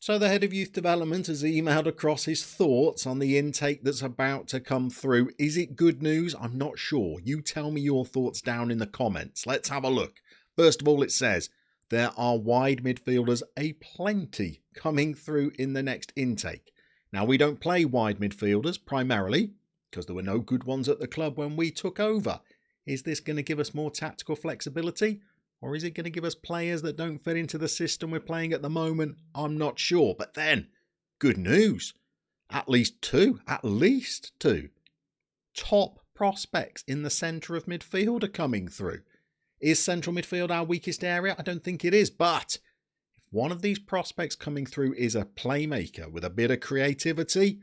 So the head of youth development has emailed across his thoughts on the intake that's about to come through. Is it good news? I'm not sure. You tell me your thoughts down in the comments. Let's have a look. First of all, it says there are wide midfielders aplenty coming through in the next intake. Now, we don't play wide midfielders primarily because there were no good ones at the club when we took over. Is this going to give us more tactical flexibility? Or is it going to give us players that don't fit into the system we're playing at the moment? I'm not sure. But then, good news. At least two top prospects in the centre of midfield are coming through. Is central midfield our weakest area? I don't think it is. But if one of these prospects coming through is a playmaker with a bit of creativity,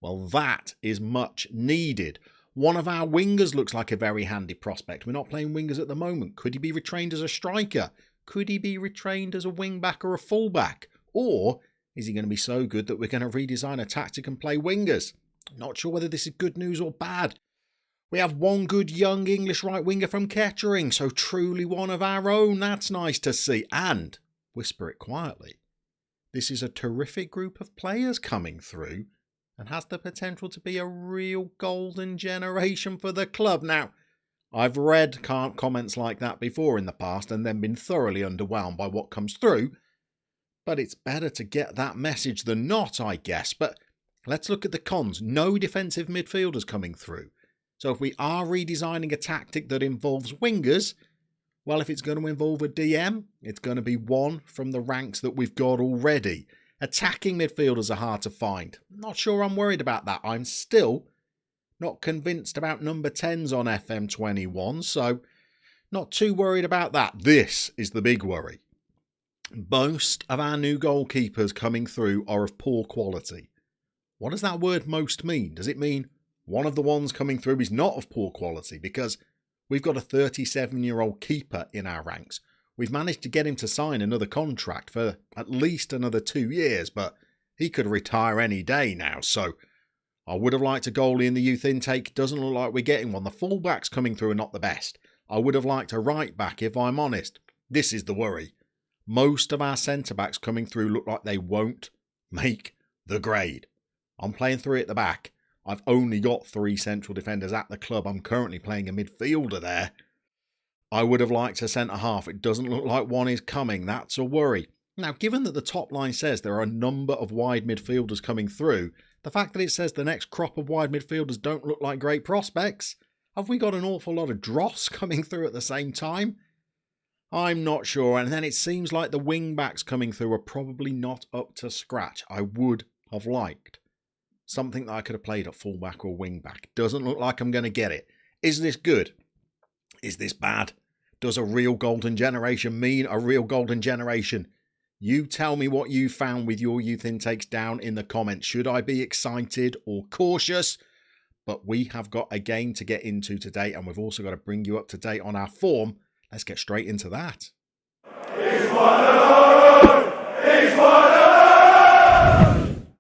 well, that is much needed. One of our wingers looks like a very handy prospect. We're not playing wingers at the moment. Could he be retrained as a striker? Could he be retrained as a wing-back or a full-back? Or is he going to be so good that we're going to redesign a tactic and play wingers? Not sure whether this is good news or bad. We have one good young English right winger from Kettering, so truly one of our own. That's nice to see. And, whisper it quietly, this is a terrific group of players coming through and has the potential to be a real golden generation for the club. Now, I've read comments like that before in the past and then been thoroughly underwhelmed by what comes through, but it's better to get that message than not, I guess. But let's look at the cons. No defensive midfielders coming through. So if we are redesigning a tactic that involves wingers, well, if it's going to involve a DM, it's going to be one from the ranks that we've got already. Attacking midfielders are hard to find. Not sure I'm worried about that. I'm still not convinced about number 10s on FM21, so not too worried about that. This is the big worry. Most of our new goalkeepers coming through are of poor quality. What does that word most mean? Does it mean one of the ones coming through is not of poor quality? Because we've got a 37-year-old keeper in our ranks. We've managed to get him to sign another contract for at least another 2 years, but he could retire any day now. So I would have liked a goalie in the youth intake. Doesn't look like we're getting one. The fullbacks coming through are not the best. I would have liked a right back, if I'm honest. This is the worry. Most of our centre-backs coming through look like they won't make the grade. I'm playing three at the back. I've only got 3 central defenders at the club. I'm currently playing a midfielder there. I would have liked a centre-half. It doesn't look like one is coming. That's a worry. Now, given that the top line says there are a number of wide midfielders coming through, the fact that it says the next crop of wide midfielders don't look like great prospects, have we got an awful lot of dross coming through at the same time? I'm not sure. And then it seems like the wing-backs coming through are probably not up to scratch. I would have liked something that I could have played at full-back or wing-back. Doesn't look like I'm going to get it. Is this good? Is this bad? Does a real golden generation mean a real golden generation? You tell me what you found with your youth intakes down in the comments. Should I be excited or cautious? But we have got a game to get into today, and we've also got to bring you up to date on our form. Let's get straight into that.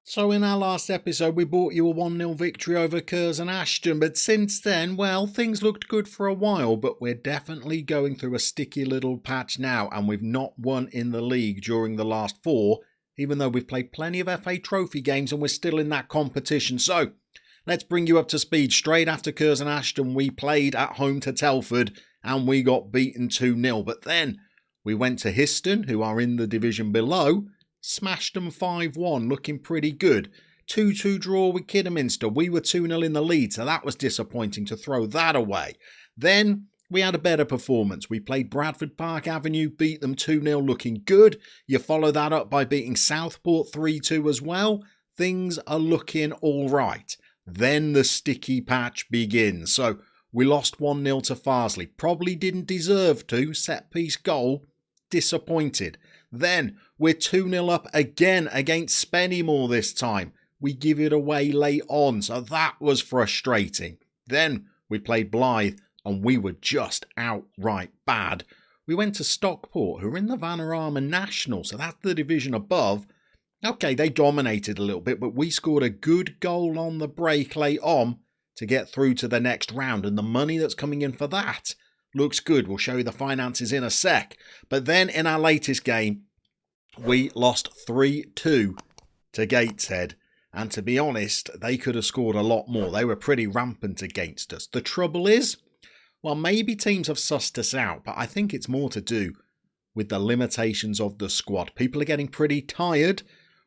So in our last episode, we brought you a 1-0 victory over Curzon Ashton, but since then, well, things looked good for a while, but we're definitely going through a sticky little patch now, and we've not won in the league during the last 4, even though we've played plenty of FA Trophy games and we're still in that competition. So let's bring you up to speed. Straight after Curzon Ashton, we played at home to Telford and we got beaten 2-0, but then we went to Histon, who are in the division below, smashed them 5-1, looking pretty good. 2-2 draw with Kidderminster. We were 2-0 in the lead, so that was disappointing to throw that away. Then we had a better performance. We played Bradford Park Avenue, beat them 2-0, looking good. You follow that up by beating Southport 3-2 as well. Things are looking all right. Then the sticky patch begins. So we lost 1-0 to Farsley. Probably didn't deserve to. Set-piece goal. Disappointed. Then we're 2-0 up again against Spennymoor this time. We give it away late on, so that was frustrating. Then we played Blythe and we were just outright bad. We went to Stockport, who are in the Vanarama National, so that's the division above. Okay, they dominated a little bit, but we scored a good goal on the break late on to get through to the next round, and the money that's coming in for that looks good. We'll show you the finances in a sec. But then in our latest game, We lost 3-2 to Gateshead. And to be honest, they could have scored a lot more. They were pretty rampant against us. The trouble is, well, maybe teams have sussed us out, but I think it's more to do with the limitations of the squad. People are getting pretty tired.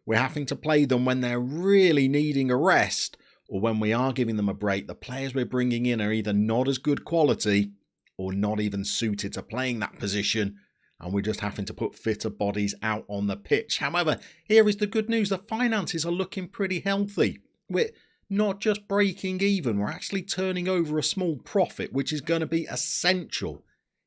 We're having to play them when they're really needing a rest, or when we are giving them a break. The players we're bringing in are either not as good quality or not even suited to playing that position, and we're just having to put fitter bodies out on the pitch. However, here is the good news. The finances are looking pretty healthy. We're not just breaking even, we're actually turning over a small profit, which is going to be essential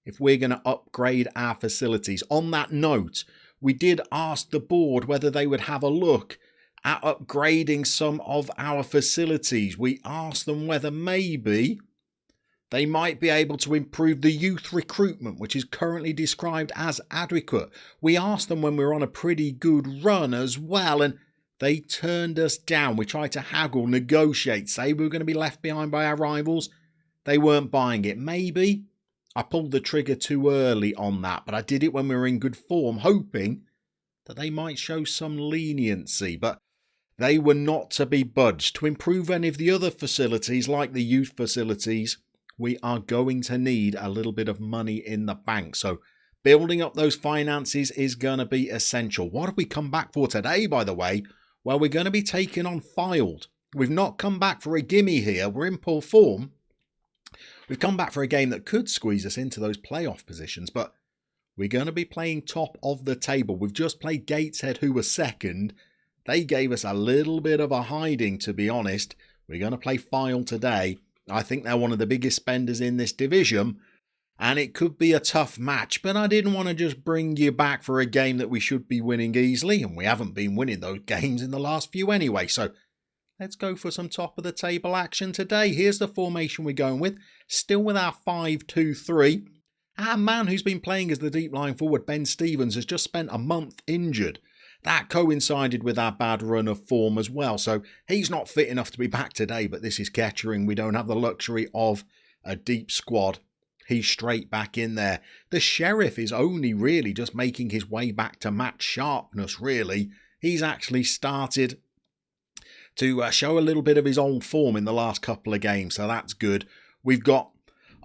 if we're going to upgrade our facilities. On that note, we did ask the board whether they would have a look at upgrading some of our facilities. We asked them whether maybe they might be able to improve the youth recruitment, which is currently described as adequate. We asked them when we were on a pretty good run as well, and they turned us down. We tried to haggle, negotiate, say we were going to be left behind by our rivals. They weren't buying it. Maybe I pulled the trigger too early on that, but I did it when we were in good form, hoping that they might show some leniency. But they were not to be budged. To improve any of the other facilities, like the youth facilities, we are going to need a little bit of money in the bank. So building up those finances is going to be essential. What have we come back for today, by the way? Well, we're going to be taking on Fylde. We've not come back for a gimme here. We're in poor form. We've come back for a game that could squeeze us into those playoff positions, but we're going to be playing top of the table. We've just played Gateshead, who were second. They gave us a little bit of a hiding, to be honest. We're going to play Fylde today. I think they're one of the biggest spenders in this division, and it could be a tough match, but I didn't want to just bring you back for a game that we should be winning easily, and we haven't been winning those games in the last few anyway. So let's go for some top of the table action today. Here's the formation we're going with, still with our 5-2-3. Our man who's been playing as the deep line forward, Ben Stevens, has just spent a month injured. That coincided with our bad run of form as well, so he's not fit enough to be back today, but this is Kettering. We don't have the luxury of a deep squad. He's straight back in there. The Sheriff is only really just making his way back to match sharpness, really. He's actually started to show a little bit of his old form in the last couple of games, so that's good. We've got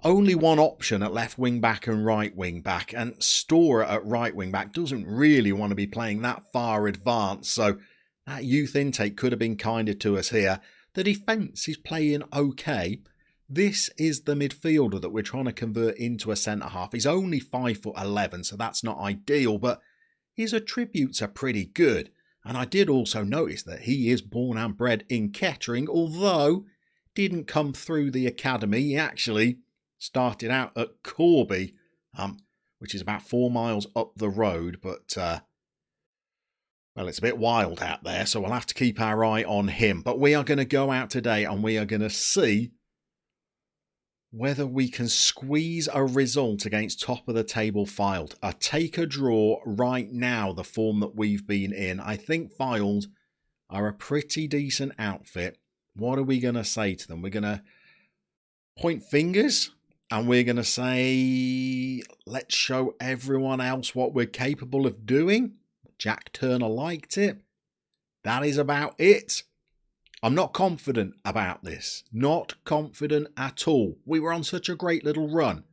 only one option at left wing back and right wing back, and Storer at right wing back doesn't really want to be playing that far advanced, so that youth intake could have been kinder to us here. The defence is playing okay. This is the midfielder that we're trying to convert into a centre-half. He's only 5'11", so that's not ideal, but his attributes are pretty good. And I did also notice that he is born and bred in Kettering, although didn't come through the academy. He actually started out at Corby, which is about 4 miles up the road, but well, it's a bit wild out there, so we'll have to keep our eye on him. But we are going to go out today and we are going to see whether we can squeeze a result against top of the table Fylde. Take a draw right now, the form that we've been in. I think Fylde are a pretty decent outfit. What are we going to say to them? We're going to point fingers and we're going to say, let's show everyone else what we're capable of doing. Jack Turner liked it. That is about it. I'm not confident about this. Not confident at all. We were on such a great little run.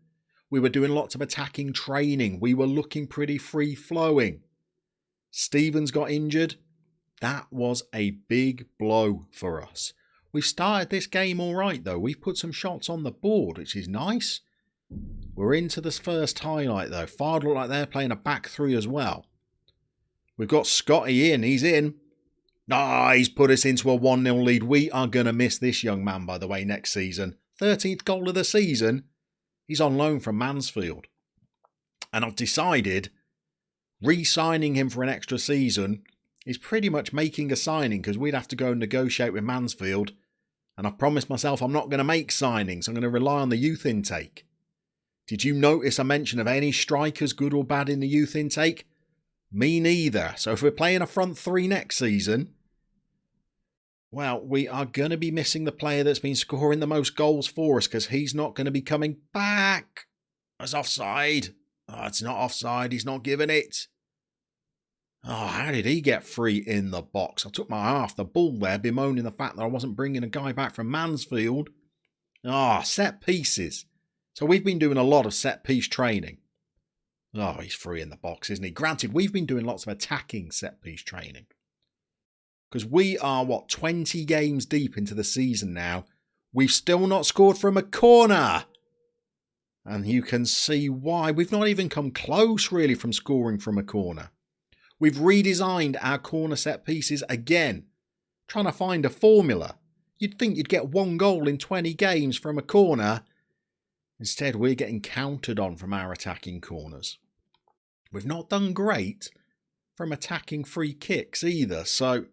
We were doing lots of attacking training. We were looking pretty free-flowing. Stevens got injured. That was a big blow for us. We've started this game all right, though. We've put some shots on the board, which is nice. We're into this first highlight, though. Fylde look like they're playing a back three as well. We've got Scotty in. He's in. He's put us into a 1-0 lead. We are going to miss this young man, by the way, next season. 13th goal of the season. He's on loan from Mansfield. And I've decided re-signing him for an extra season is pretty much making a signing, because we'd have to go and negotiate with Mansfield. And I've promised myself I'm not going to make signings. I'm going to rely on the youth intake. Did you notice a mention of any strikers, good or bad, in the youth intake? Me neither. So if we're playing a front three next season, well, we are going to be missing the player that's been scoring the most goals for us, because he's not going to be coming back. It's offside. It's not offside. He's not giving it. Oh, how did he get free in the box? I took my eye off the ball there, bemoaning the fact that I wasn't bringing a guy back from Mansfield. Ah, set pieces. So we've been doing a lot of set piece training. Oh, he's free in the box, isn't he? Granted, we've been doing lots of attacking set piece training. Because we are, 20 games deep into the season now. We've still not scored from a corner. And you can see why. We've not even come close, really, from scoring from a corner. We've redesigned our corner set pieces again, trying to find a formula. You'd think you'd get 1 goal in 20 games from a corner. Instead, we're getting countered on from our attacking corners. We've not done great from attacking free kicks either, so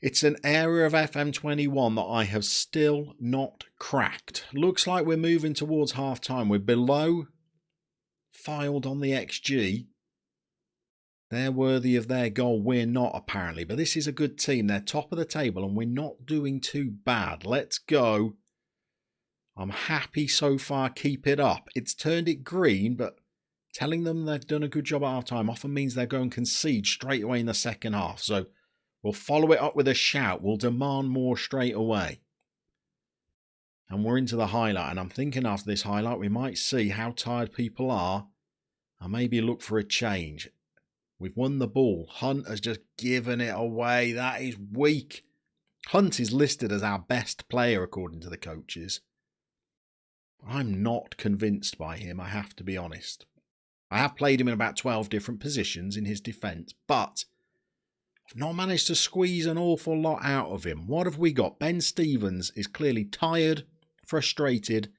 it's an area of FM21 that I have still not cracked. Looks like we're moving towards half-time. We're below Filed on the XG. They're worthy of their goal. We're not, apparently. But this is a good team. They're top of the table and we're not doing too bad. Let's go. I'm happy so far. Keep it up. It's turned it green, but telling them they've done a good job at half-time often means they're going to concede straight away in the second half. So we'll follow it up with a shout. We'll demand more straight away. And we're into the highlight. And I'm thinking after this highlight, we might see how tired people are and maybe look for a change. We've won the ball. Hunt has just given it away. That is weak. Hunt is listed as our best player, according to the coaches. I'm not convinced by him, I have to be honest. I have played him in about 12 different positions in his defence, but I've not managed to squeeze an awful lot out of him. What have we got? Ben Stevens is clearly tired, frustrated,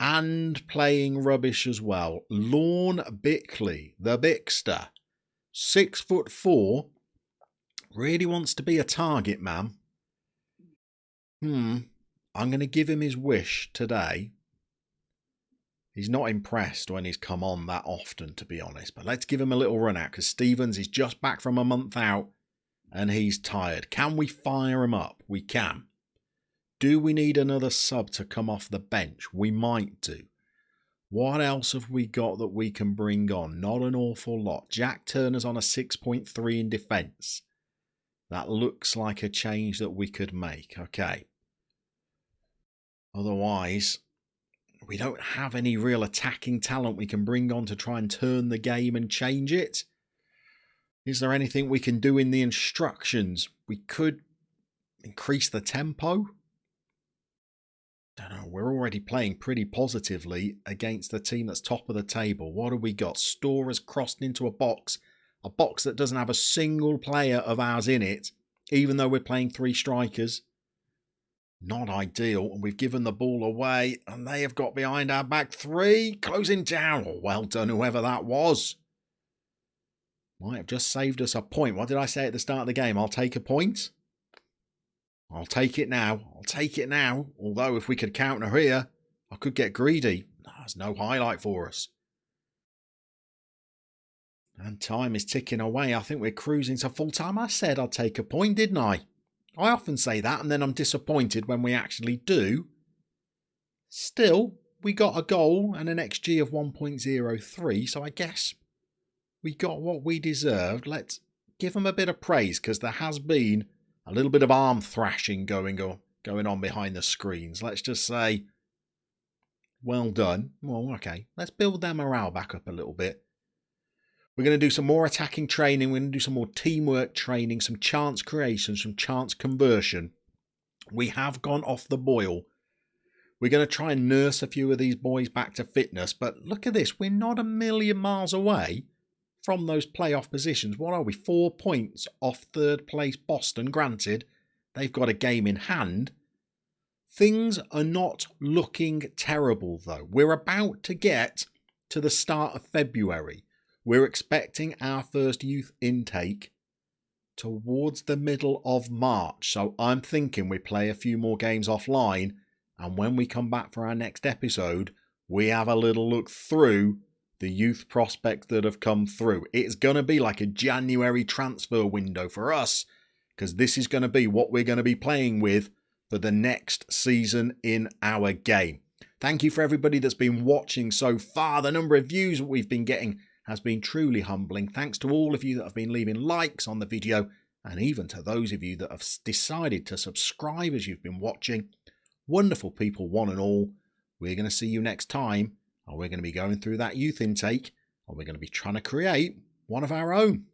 and playing rubbish as well. Lorne Bickley, the Bixter, 6'4", really wants to be a target man. I'm going to give him his wish today. He's not impressed when he's come on that often, to be honest. But let's give him a little run out because Stevens is just back from a month out and he's tired. Can we fire him up? We can. Do we need another sub to come off the bench? We might do. What else have we got that we can bring on? Not an awful lot. Jack Turner's on a 6.3 in defence. That looks like a change that we could make. Okay. Otherwise, we don't have any real attacking talent we can bring on to try and turn the game and change it. Is there anything we can do in the instructions? We could increase the tempo. Don't know, we're already playing pretty positively against the team that's top of the table. What have we got? Store has crossed into a box that doesn't have a single player of ours in it, even though we're playing 3 strikers. Not ideal, and we've given the ball away, and they have got behind our back 3, closing down. Oh, well done, whoever that was. Might have just saved us a point. What did I say at the start of the game? I'll take a point. I'll take it now. I'll take it now. Although if we could counter here, I could get greedy. There's no highlight for us. And time is ticking away. I think we're cruising to full time. I said I'd take a point, didn't I? I often say that and then I'm disappointed when we actually do. Still, we got a goal and an XG of 1.03, so I guess we got what we deserved. Let's give them a bit of praise because there has been a little bit of arm thrashing going on behind the screens. Let's just say, well done. Well, okay, let's build their morale back up a little bit. We're going to do some more attacking training. We're going to do some more teamwork training, some chance creation, some chance conversion. We have gone off the boil. We're going to try and nurse a few of these boys back to fitness. But look at this. We're not a million miles away from those playoff positions. What are we? 4 points off third place Boston. Granted, they've got a game in hand. Things are not looking terrible, though. We're about to get to the start of February. We're expecting our first youth intake towards the middle of March. So I'm thinking we play a few more games offline. And when we come back for our next episode, we have a little look through the youth prospects that have come through. It's going to be like a January transfer window for us, because this is going to be what we're going to be playing with for the next season in our game. Thank you for everybody that's been watching so far. The number of views that we've been getting has been truly humbling. Thanks to all of you that have been leaving likes on the video, and even to those of you that have decided to subscribe as you've been watching. Wonderful people, one and all. We're going to see you next time, and we're going to be going through that youth intake, and we're going to be trying to create one of our own.